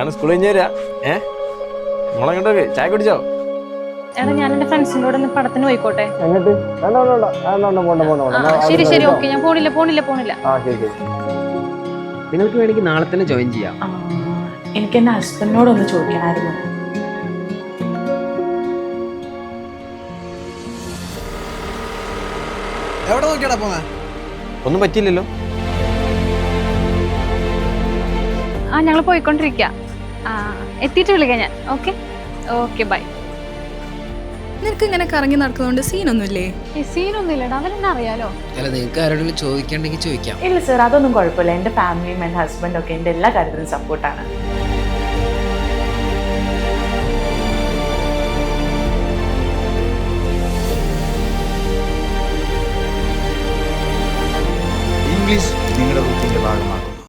ഞാൻ സ്കൂളിൽ കഴിഞ്ഞ് തരാ. മോളെങ്ങോട്ടൊക്കെ ചായ കുടിച്ചോ? എടാ ഞാൻ എന്റെ ഫ്രണ്ട്സിന്റെ കൂടെ ഒന്ന് പടത്തിന് പോയിക്കോട്ടെ. എന്നിട്ട് ശരി ശരി ഓക്കെ ഞാൻ പോണില്ല. നിങ്ങൾക്ക് വേണമെങ്കിൽ നാളെ തന്നെ ജോയിൻ ചെയ്യാം. എനിക്ക് എന്റെ ഹസ്ബൻഡിനോടൊന്ന് ചോദിക്കണമായിരുന്നു. എവിടെ നോക്കിയാടാ പോന്നെ? ഒന്നും പറ്റിയില്ലല്ലോ. ഞങ്ങൾ പോയിക്കൊണ്ടിരിക്കുക. എത്തിയിട്ട് വിളിക്കാം ഞാൻ. Okay okay bye. നിനക്ക് ഇങ്ങനെ കറങ്ങി നടക്കുന്നതുകൊണ്ട് സീനൊന്നുമില്ലേ? സീനൊന്നും ഇല്ലടാ, അവനെന്നെ അറിയാലോ. അല്ല, നിങ്ങൾക്ക് ആരോടെങ്കിലും ചോദിക്കണ്ടെങ്കിൽ ചോദിക്കാം. ഇല്ല സർ, അതൊന്നും കുഴപ്പമില്ല. എൻ്റെ ഫാമിലിയും എൻ്റെ ഹസ്ബൻഡും ഒക്കെ എൻ്റെ എല്ലാ കാര്യത്തിലും സപ്പോർട്ടാണ്. ഇംഗ്ലീഷ് നിങ്ങളുടെ വൃത്തിൻ്റെ ഭാഗമാണ്.